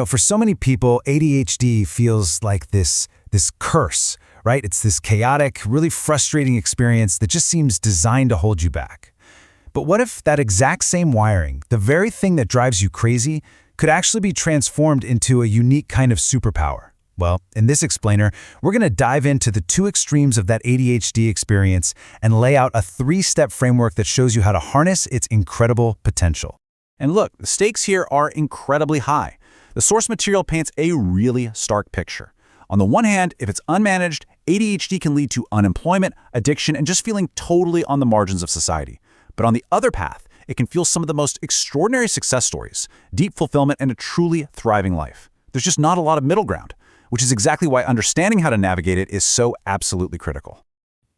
For so many people, ADHD feels like this curse, right? It's this chaotic, really frustrating experience that just seems designed to hold you back. But what if that exact same wiring, the very thing that drives you crazy, could actually be transformed into a unique kind of superpower? Well, in this explainer, we're going to dive into the two extremes of that ADHD experience and lay out a 3-step framework that shows you how to harness its incredible potential. And look, the stakes here are incredibly high. The source material paints a really stark picture. On the one hand, if it's unmanaged, ADHD can lead to unemployment, addiction, and just feeling totally on the margins of society. But on the other path, it can fuel some of the most extraordinary success stories, deep fulfillment, and a truly thriving life. There's just not a lot of middle ground, which is exactly why understanding how to navigate it is so absolutely critical.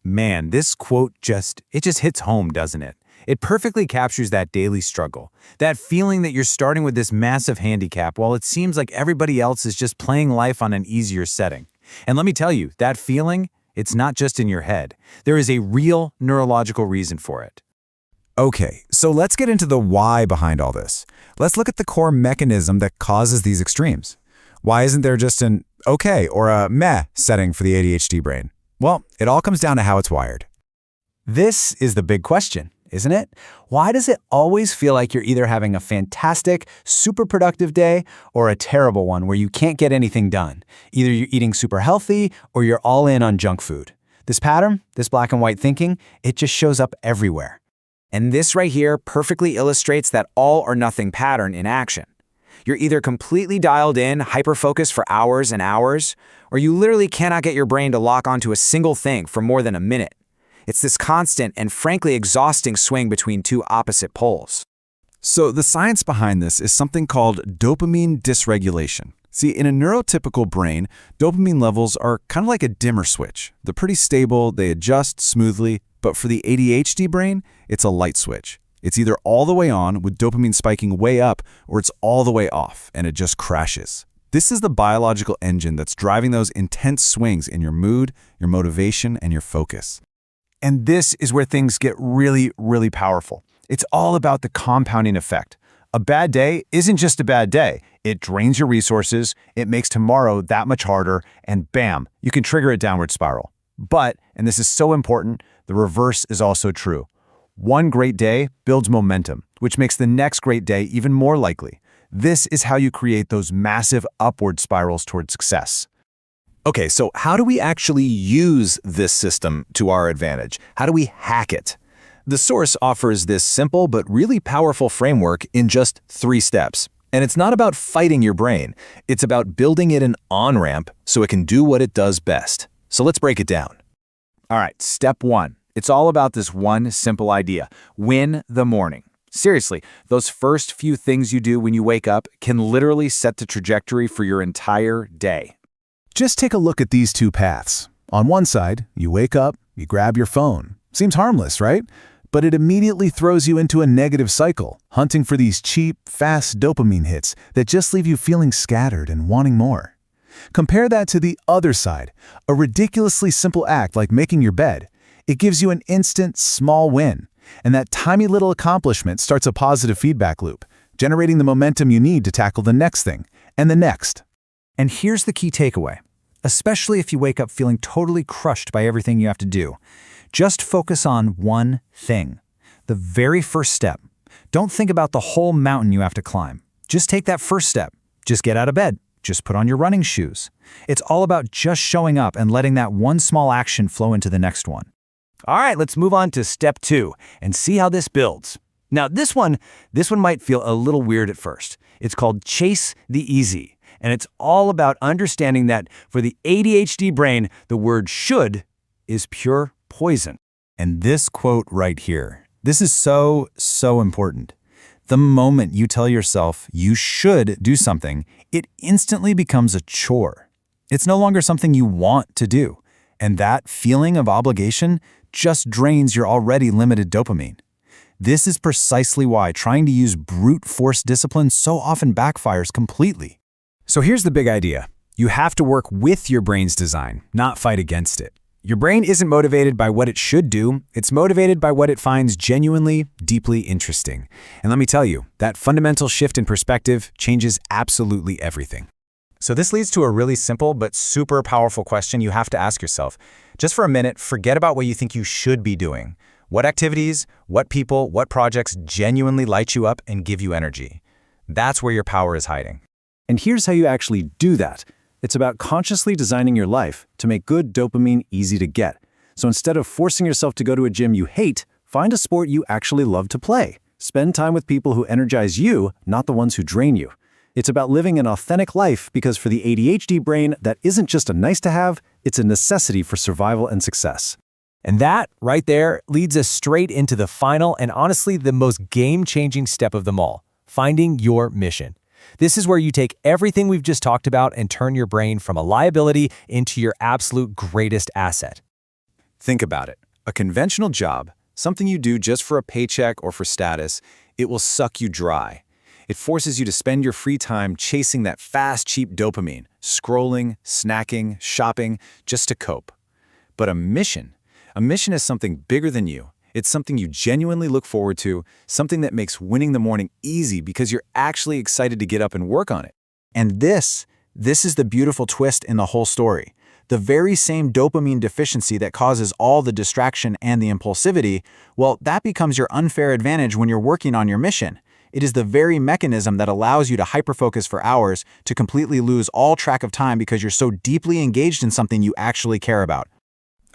Man, this quote just hits home, doesn't it? It perfectly captures that daily struggle, that feeling that you're starting with this massive handicap while it seems like everybody else is just playing life on an easier setting. And let me tell you, that feeling, it's not just in your head. There is a real neurological reason for it. Okay, so let's get into the why behind all this. Let's look at the core mechanism that causes these extremes. Why isn't there just an okay or a meh setting for the ADHD brain? Well, it all comes down to how it's wired. This is the big question, isn't it? Why does it always feel like you're either having a fantastic, super productive day or a terrible one where you can't get anything done? Either you're eating super healthy or you're all in on junk food. This pattern, this black and white thinking, it just shows up everywhere. And this right here perfectly illustrates that all or nothing pattern in action. You're either completely dialed in, hyper-focused for hours and hours, or you literally cannot get your brain to lock onto a single thing for more than a minute. It's this constant and frankly exhausting swing between two opposite poles. So the science behind this is something called dopamine dysregulation. See, in a neurotypical brain, dopamine levels are kind of like a dimmer switch. They're pretty stable, they adjust smoothly, but for the ADHD brain, it's a light switch. It's either all the way on with dopamine spiking way up, or it's all the way off and it just crashes. This is the biological engine that's driving those intense swings in your mood, your motivation, and your focus. And this is where things get really, really powerful. It's all about the compounding effect. A bad day isn't just a bad day. It drains your resources, it makes tomorrow that much harder, and bam, you can trigger a downward spiral. But, and this is so important, the reverse is also true. One great day builds momentum, which makes the next great day even more likely. This is how you create those massive upward spirals toward success. Okay, so how do we actually use this system to our advantage? How do we hack it? The source offers this simple but really powerful framework in just 3 steps. And it's not about fighting your brain. It's about building it an on-ramp so it can do what it does best. So let's break it down. All right, step 1. It's all about this one simple idea. Win the morning. Seriously, those first few things you do when you wake up can literally set the trajectory for your entire day. Just take a look at these two paths. On one side, you wake up, you grab your phone. Seems harmless, right? But it immediately throws you into a negative cycle, hunting for these cheap, fast dopamine hits that just leave you feeling scattered and wanting more. Compare that to the other side, a ridiculously simple act like making your bed. It gives you an instant, small win, and that tiny little accomplishment starts a positive feedback loop, generating the momentum you need to tackle the next thing, and the next. And here's the key takeaway, especially if you wake up feeling totally crushed by everything you have to do. Just focus on one thing, the very first step. Don't think about the whole mountain you have to climb. Just take that first step. Just get out of bed. Just put on your running shoes. It's all about just showing up and letting that one small action flow into the next one. All right, let's move on to step 2 and see how this builds. Now, this one might feel a little weird at first. It's called Chase the Easy, and it's all about understanding that for the ADHD brain, the word should is pure poison. And this quote right here, this is so important. The moment you tell yourself you should do something, it instantly becomes a chore. It's no longer something you want to do. And that feeling of obligation just drains your already limited dopamine. This is precisely why trying to use brute force discipline so often backfires completely. So here's the big idea. You have to work with your brain's design, not fight against it. Your brain isn't motivated by what it should do, it's motivated by what it finds genuinely, deeply interesting. And let me tell you, that fundamental shift in perspective changes absolutely everything. So this leads to a really simple but super powerful question you have to ask yourself. Just for a minute, forget about what you think you should be doing. What activities, what people, what projects genuinely light you up and give you energy? That's where your power is hiding. And here's how you actually do that. It's about consciously designing your life to make good dopamine easy to get. So instead of forcing yourself to go to a gym you hate, find a sport you actually love to play. Spend time with people who energize you, not the ones who drain you. It's about living an authentic life because for the ADHD brain, that isn't just a nice to have, it's a necessity for survival and success. And that, right there, leads us straight into the final and honestly the most game-changing step of them all, finding your mission. This is where you take everything we've just talked about and turn your brain from a liability into your absolute greatest asset. Think about it. A conventional job, something you do just for a paycheck or for status, it will suck you dry. It forces you to spend your free time chasing that fast, cheap dopamine, scrolling, snacking, shopping, just to cope. But a mission is something bigger than you. It's something you genuinely look forward to, something that makes winning the morning easy because you're actually excited to get up and work on it. And this is the beautiful twist in the whole story. The very same dopamine deficiency that causes all the distraction and the impulsivity, well, that becomes your unfair advantage when you're working on your mission. It is the very mechanism that allows you to hyperfocus for hours, to completely lose all track of time because you're so deeply engaged in something you actually care about.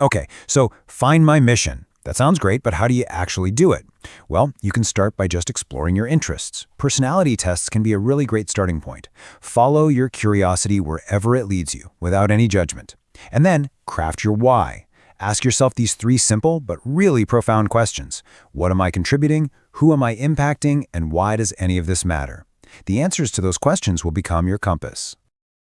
Okay, so find my mission. That sounds great, but how do you actually do it? Well, you can start by just exploring your interests. Personality tests can be a really great starting point. Follow your curiosity wherever it leads you, without any judgment. And then, craft your why. Ask yourself these 3 simple but really profound questions. What am I contributing? Who am I impacting? And why does any of this matter? The answers to those questions will become your compass.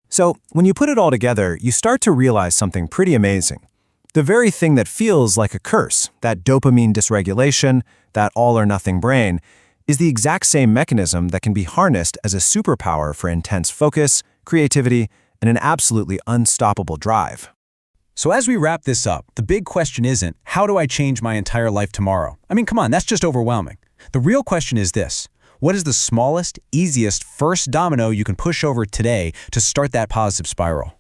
So, when you put it all together, you start to realize something pretty amazing. The very thing that feels like a curse, that dopamine dysregulation, that all-or-nothing brain, is the exact same mechanism that can be harnessed as a superpower for intense focus, creativity, and an absolutely unstoppable drive. So as we wrap this up, the big question isn't, how do I change my entire life tomorrow? I mean, come on, that's just overwhelming. The real question is this: what is the smallest, easiest first domino you can push over today to start that positive spiral?